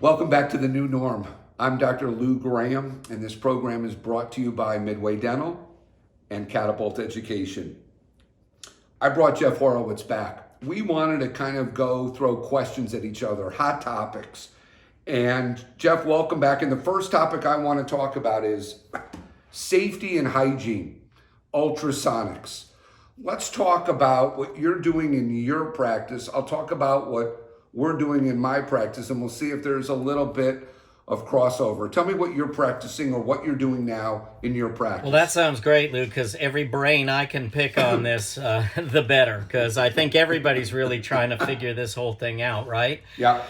Welcome back to the new norm. I'm Dr. Lou Graham, and this program is brought to you by Midway Dental and Catapult Education. I brought Jeff Horowitz back. We wanted to kind of go throw questions at each other, hot topics. And Jeff, welcome back. And the first topic I want to talk about is safety and hygiene, ultrasonics. Let's talk about what you're doing in your practice. I'll talk about what we're doing in my practice, and we'll see if there's a little bit of crossover. Tell me what you're practicing or what you're doing now in your practice. Well, that sounds great, Lou, because every brain I can pick on this, the better, because I think everybody's really trying to figure this whole thing out, right? Yeah.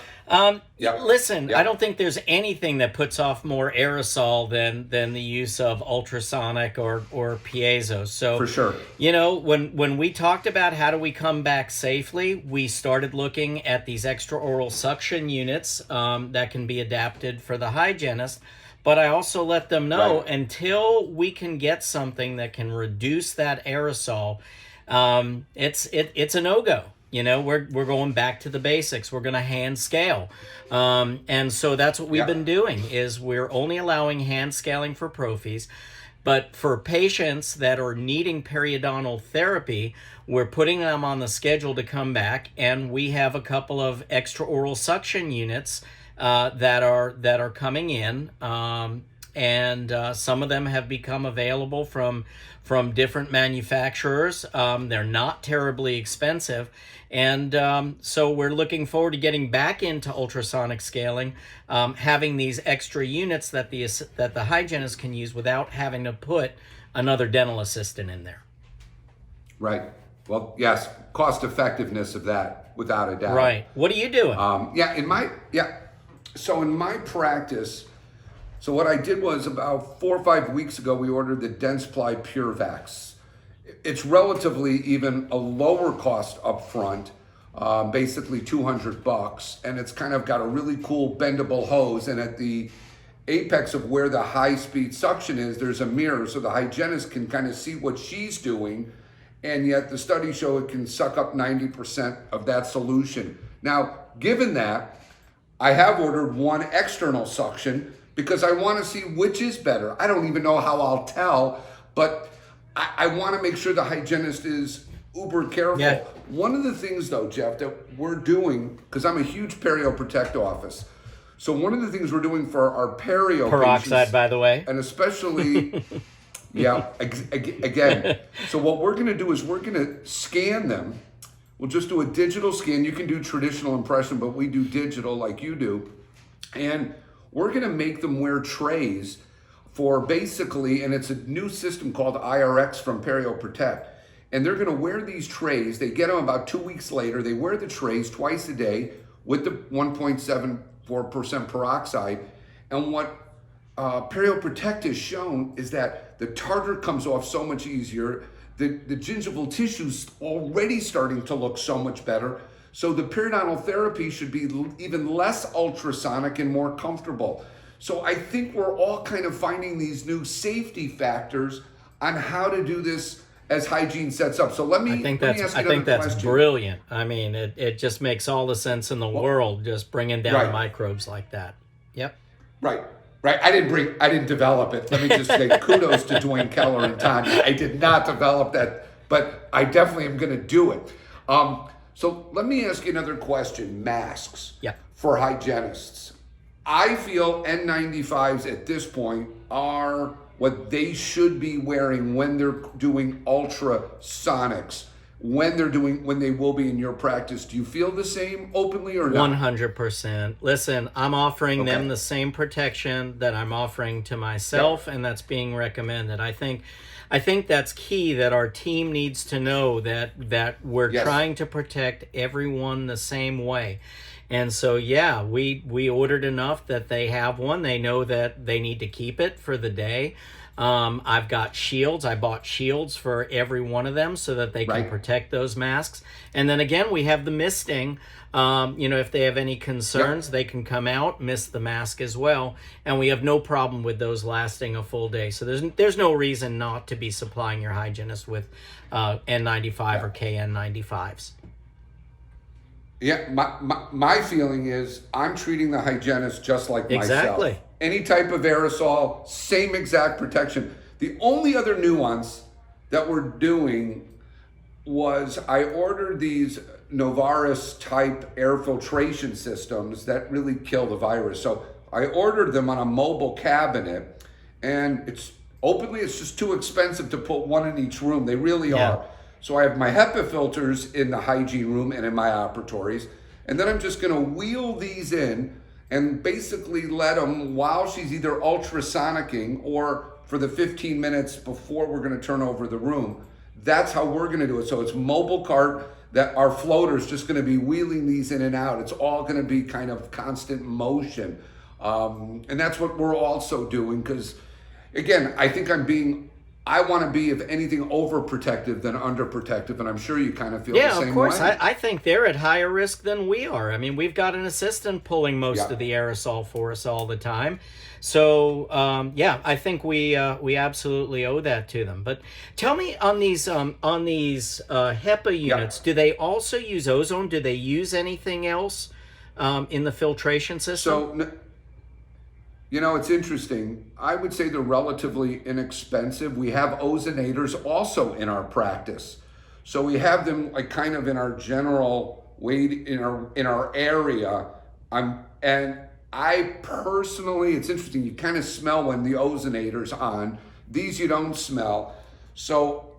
Listen, I don't think there's anything that puts off more aerosol than the use of ultrasonic or piezo. So For sure. You know, when we talked about how do we come back safely, we started looking at these extraoral suction units that can be adapted for the hygienist. But I also let them know until we can get something that can reduce that aerosol, it's a no-go. You know, we're going back to the basics. We're going to hand scale. And so that's what we've been doing is we're only allowing hand scaling for prophies. But for patients that are needing periodontal therapy, we're putting them on the schedule to come back. And we have a couple of extraoral suction units that are coming in. And some of them have become available from different manufacturers. They're not terribly expensive. And so we're looking forward to getting back into ultrasonic scaling, having these extra units that the hygienist can use without having to put another dental assistant in there. Right. Well, yes, cost effectiveness of that, without a doubt. Right. What are you doing? So in my practice, so what I did was about 4 or 5 weeks ago, we ordered the Dentsply PureVax. It's relatively even a lower cost up front, basically $200, and it's kind of got a really cool bendable hose, and at the apex of where the high-speed suction is, there's a mirror, so the hygienist can kind of see what she's doing, and yet the studies show it can suck up 90% of that solution. Now, given that, I have ordered one external suction because I want to see which is better. I don't even know how I'll tell, but I want to make sure the hygienist is uber careful. Yeah. One of the things, though, Jeff, that we're doing, because I'm a huge Perio Protect office, so one of the things we're doing for our perio Peroxide, patients, by the way. and especially, again, so what we're going to do is we're going to scan them. We'll just do a digital scan. You can do traditional impression, but we do digital like you do. And we're going to make them wear trays for basically, and it's a new system called IRX from Perio Protect. And they're going to wear these trays. They get them about 2 weeks later. They wear the trays twice a day with the 1.74% peroxide. And what Perio Protect has shown is that the tartar comes off so much easier. The gingival tissue's already starting to look so much better. So the periodontal therapy should be even less ultrasonic and more comfortable. So I think we're all kind of finding these new safety factors on how to do this as hygiene sets up. So let me ask you another question. Brilliant. I mean, it just makes all the sense in the world, just bringing down microbes like that. Yep. Right. I didn't develop it. Let me just say kudos to Dwayne Keller and Tanya. I did not develop that, but I definitely am going to do it. So let me ask you another question. Masks for hygienists. I feel N95s at this point are what they should be wearing when they're doing ultrasonics, when they will be in your practice. Do you feel the same openly or not? 100%. Listen, I'm offering them the same protection that I'm offering to myself, and that's being recommended. I think that's key, that our team needs to know that we're trying to protect everyone the same way. And so, we ordered enough that they have one. They know that they need to keep it for the day. I've got shields. I bought shields for every one of them so that they can protect those masks. And then again, we have the misting. If they have any concerns, they can come out, mist the mask as well. And we have no problem with those lasting a full day. So there's no reason not to be supplying your hygienist with N95 or KN95s. Yeah, my feeling is I'm treating the hygienist just like Exactly. myself. Any type of aerosol, same exact protection. The only other nuance that we're doing was I ordered these Novaris type air filtration systems that really kill the virus. So I ordered them on a mobile cabinet, and it's just too expensive to put one in each room. They really Yeah. are. So I have my HEPA filters in the hygiene room and in my operatories, and then I'm just going to wheel these in and basically let them, while she's either ultrasonicking or for the 15 minutes before we're going to turn over the room. That's how we're going to do it. So it's mobile cart that our floater's just going to be wheeling these in and out. It's all going to be kind of constant motion. And that's what we're also doing, because again, I want to be, if anything, overprotective than underprotective, and I'm sure you kind of feel the Yeah, same of course. way. I think they're at higher risk than we are. I mean, we've got an assistant pulling most Yeah. of the aerosol for us all the time. So, yeah, I think we absolutely owe that to them. But tell me, on these HEPA units, do they also use ozone? Do they use anything else in the filtration system? So, it's interesting. I would say they're relatively inexpensive. We have ozonators also in our practice. So we have them like kind of in our general weight in our area. And I personally, it's interesting, you kind of smell when the ozonator's on. These you don't smell. So,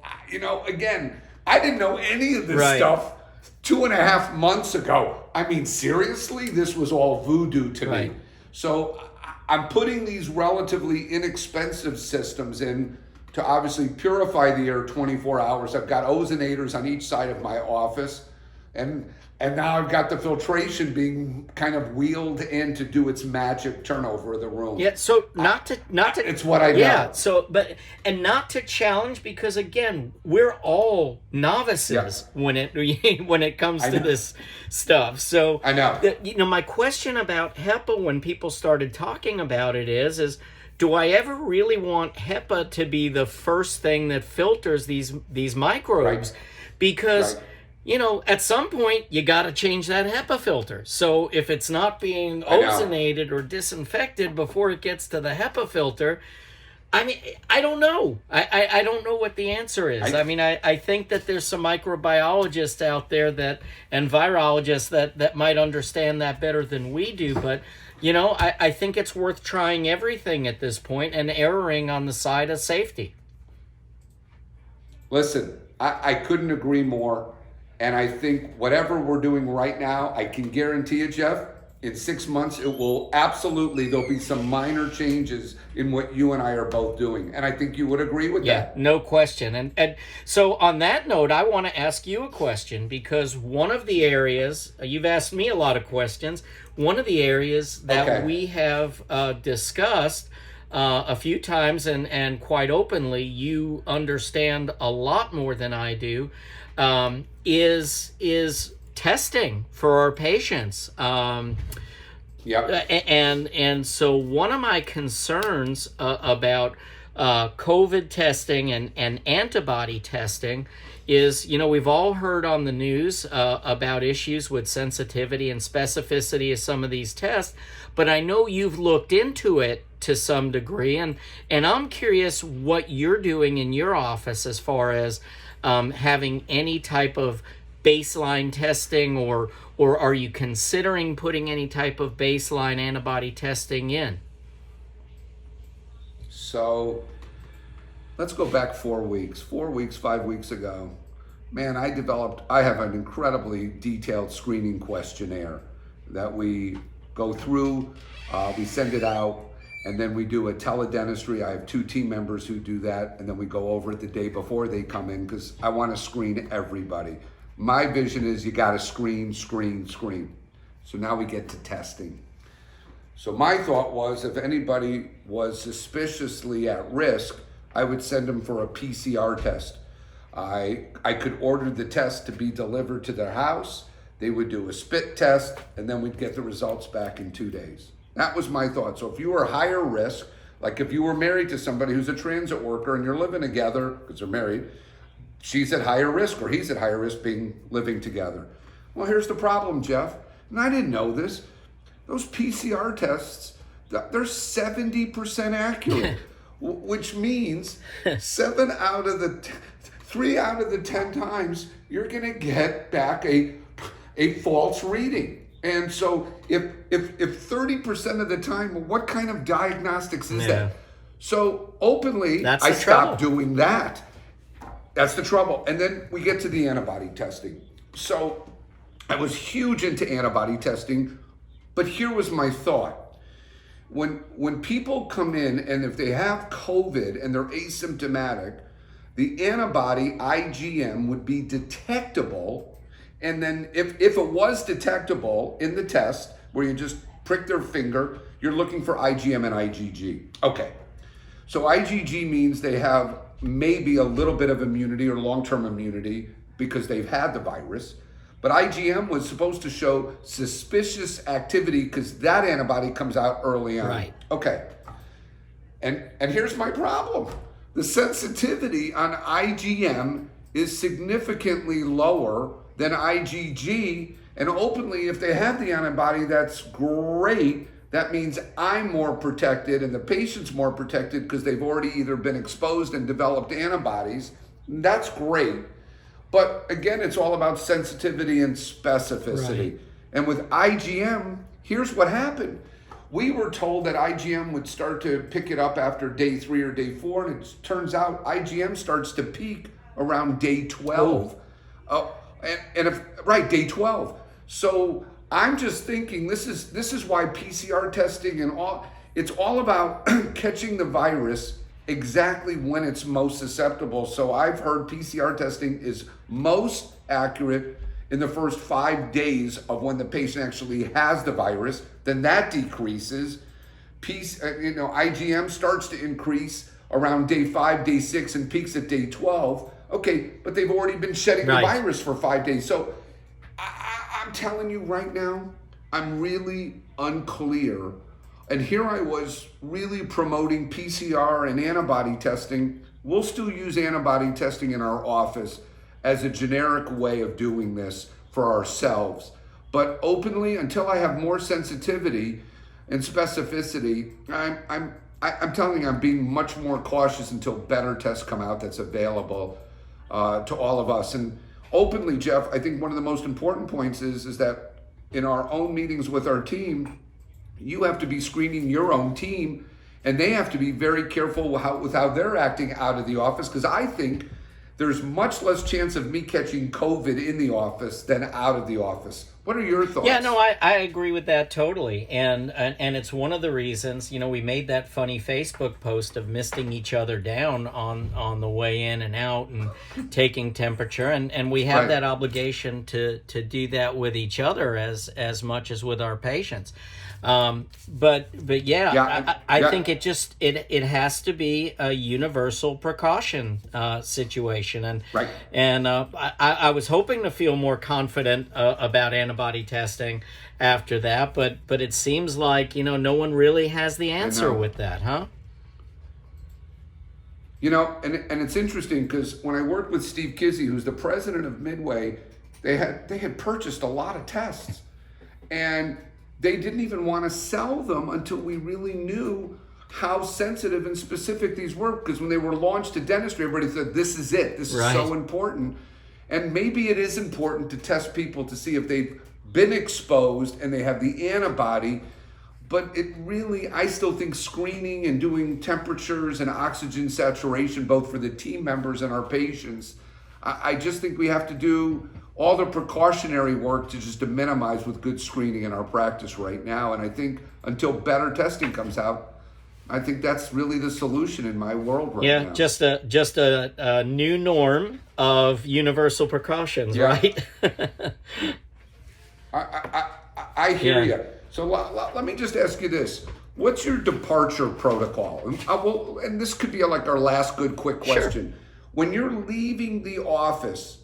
again, I didn't know any of this Right. stuff 2.5 months ago. I mean, seriously, this was all voodoo to Right. me. So I'm putting these relatively inexpensive systems in to obviously purify the air 24 hours. I've got ozonators on each side of my office, and now I've got the filtration being kind of wheeled in to do its magic turnover of the room. Yeah, so not to It's what I know. Yeah, so and not to challenge, because again, we're all novices when it comes to this stuff. So I know. My question about HEPA when people started talking about it is do I ever really want HEPA to be the first thing that filters these microbes? Right. Because Right. at some point, you got to change that HEPA filter. So if it's not being ozonated or disinfected before it gets to the HEPA filter, I mean, I don't know. I don't know what the answer is. I think that there's some microbiologists out there and virologists that might understand that better than we do. But, I think it's worth trying everything at this point and erring on the side of safety. Listen, I couldn't agree more. And I think whatever we're doing right now, I can guarantee you, Jeff, in 6 months, there'll be some minor changes in what you and I are both doing. And I think you would agree with that. Yeah, no question. And so on that note, I want to ask you a question, because one of the areas, you've asked me a lot of questions, one of the areas that we have discussed a few times and quite openly, you understand a lot more than I do, is testing for our patients. Yep. And so one of my concerns about COVID testing and antibody testing is, we've all heard on the news about issues with sensitivity and specificity of some of these tests, but I know you've looked into it to some degree, and I'm curious what you're doing in your office as far as having any type of baseline testing, or are you considering putting any type of baseline antibody testing in? So let's go back 4 weeks. 5 weeks ago, man, I have an incredibly detailed screening questionnaire that we go through, we send it out, and then we do a teledentistry. I have 2 team members who do that, and then we go over it the day before they come in, because I want to screen everybody. My vision is you got to screen. So now we get to testing. So my thought was, if anybody was suspiciously at risk, I would send them for a PCR test. I could order the test to be delivered to their house. They would do a spit test, and then we'd get the results back in 2 days. That was my thought. So if you were higher risk, like if you were married to somebody who's a transit worker and you're living together because they're married, she's at higher risk or he's at higher risk living together. Well, here's the problem, Jeff, and I didn't know this. Those PCR tests, they're 70% accurate, which means 3 out of the 10 times you're going to get back a false reading. And so if 30% of the time, what kind of diagnostics is that? So openly, I stopped doing that. That's the trouble. And then we get to the antibody testing. So I was huge into antibody testing, but here was my thought. When people come in and if they have COVID and they're asymptomatic, the antibody IgM would be detectable. And then if it was detectable in the test where you just prick their finger, you're looking for IgM and IgG. Okay. So IgG means they have maybe a little bit of immunity or long-term immunity because they've had the virus. But IgM was supposed to show suspicious activity because that antibody comes out early on. Right. Okay. And here's my problem. The sensitivity on IgM is significantly lower than IgG. And openly, if they have the antibody, that's great. That means I'm more protected and the patient's more protected because they've already either been exposed and developed antibodies. That's great. But again, it's all about sensitivity and specificity. Right. And with IgM, here's what happened. We were told that IgM would start to pick it up after day 3 or day 4, and it turns out IgM starts to peak around day 12. Day 12. So I'm just thinking this is why PCR testing and it's all about catching the virus exactly when it's most susceptible. So I've heard PCR testing is most accurate in the first 5 days of when the patient actually has the virus. Then that decreases. IgM starts to increase around day 5, day 6, and peaks at day 12. Okay, but they've already been shedding the virus for 5 days. So I'm telling you right now, I'm really unclear. And here I was really promoting PCR and antibody testing. We'll still use antibody testing in our office as a generic way of doing this for ourselves. But openly, until I have more sensitivity and specificity, I'm telling you, I'm being much more cautious until better tests come out that's available to all of us. And openly, Jeff, I think one of the most important points is that in our own meetings with our team, you have to be screening your own team, and they have to be very careful with how they're acting out of the office, because I think there's much less chance of me catching COVID in the office than out of the office. What are your thoughts? Yeah, no, I agree with that totally. And it's one of the reasons, we made that funny Facebook post of misting each other down on the way in and out and taking temperature. And we have that obligation to do that with each other as much as with our patients. But I think it has to be a universal precaution situation. And I was hoping to feel more confident about antibody testing after that, but it seems like no one really has the answer with that, huh? And it's interesting because when I worked with Steve Kizzy, who's the president of Midway, they had purchased a lot of tests, and they didn't even want to sell them until we really knew how sensitive and specific these were. Because when they were launched to dentistry, everybody said, this is it. This is so important. And maybe it is important to test people to see if they've been exposed and they have the antibody. But it really, I still think screening and doing temperatures and oxygen saturation, both for the team members and our patients, I just think we have to do all the precautionary work to minimize with good screening in our practice right now. And I think until better testing comes out, I think that's really the solution in my world right now. Yeah, just a new norm of universal precautions, right? I hear you. So let me just ask you this. What's your departure protocol? And this could be like our last good quick question. Sure. When you're leaving the office,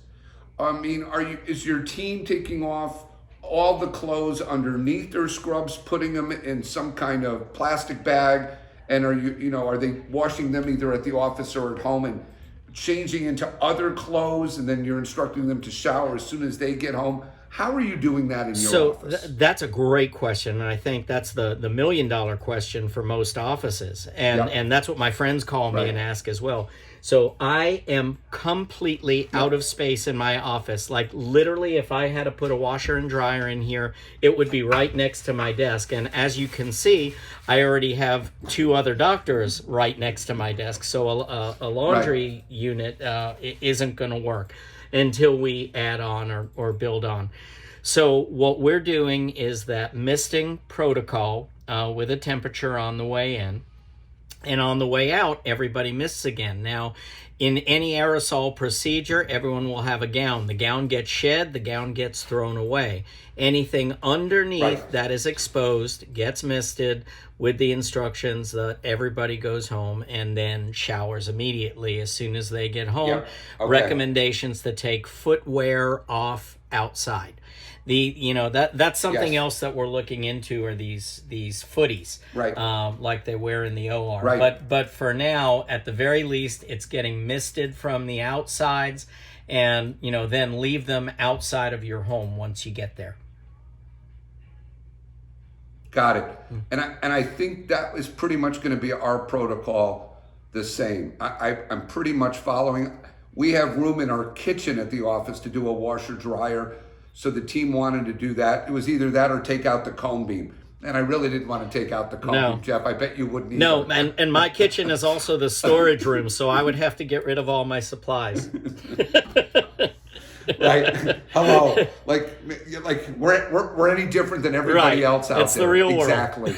is your team taking off all the clothes underneath their scrubs, putting them in some kind of plastic bag, and are they washing them either at the office or at home and changing into other clothes, and then you're instructing them to shower as soon as they get home? How are you doing that in your So office? that's a great question, and I think that's the $1 million question for most offices, and Yep. and that's what my friends call me Right. and ask as well. So I am completely Yep. out of space in my office. Like literally, if I had to put a washer and dryer in here, it would be right next to my desk. And as you can see, I already have 2 other doctors right next to my desk. So a laundry unit isn't going to work until we add on or build on. So what we're doing is that misting protocol with a temperature on the way in. And on the way out, everybody mists again. Now, in any aerosol procedure, everyone will have a gown. The gown gets shed, the gown gets thrown away. Anything underneath Right. that is exposed gets misted with the instructions that everybody goes home and then showers immediately as soon as they get home. Yep. Okay. Recommendations to take footwear off outside. That's something Yes. else that we're looking into are these footies, Right. like they wear in the OR. Right. But for now, at the very least, it's getting misted from the outsides, and then leave them outside of your home once you get there. Got it. And I think that is pretty much going to be our protocol the same. I'm pretty much following. We have room in our kitchen at the office to do a washer dryer. So the team wanted to do that. It was either that or take out the cone beam. And I really didn't want to take out the cone beam, Jeff. I bet you wouldn't either. No, and my kitchen is also the storage room, so I would have to get rid of all my supplies. Right? Hello. Like we're any different than everybody Right. else out It's there. the real world. Exactly.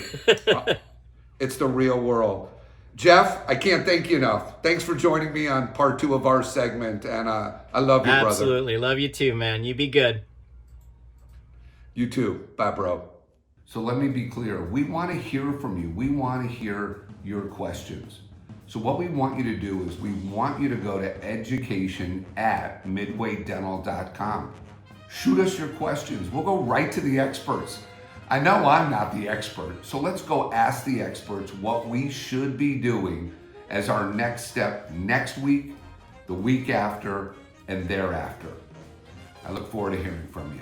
It's the real world. Jeff, I can't thank you enough. Thanks for joining me on part 2 of our segment, and I love you, brother. Absolutely. Love you too, man. You be good. You too. Bye, bro. So let me be clear. We want to hear from you. We want to hear your questions. So what we want you to do is we want you to go to education@midwaydental.com. Shoot us your questions. We'll go right to the experts. I know I'm not the expert, so let's go ask the experts what we should be doing as our next step next week, the week after, and thereafter. I look forward to hearing from you.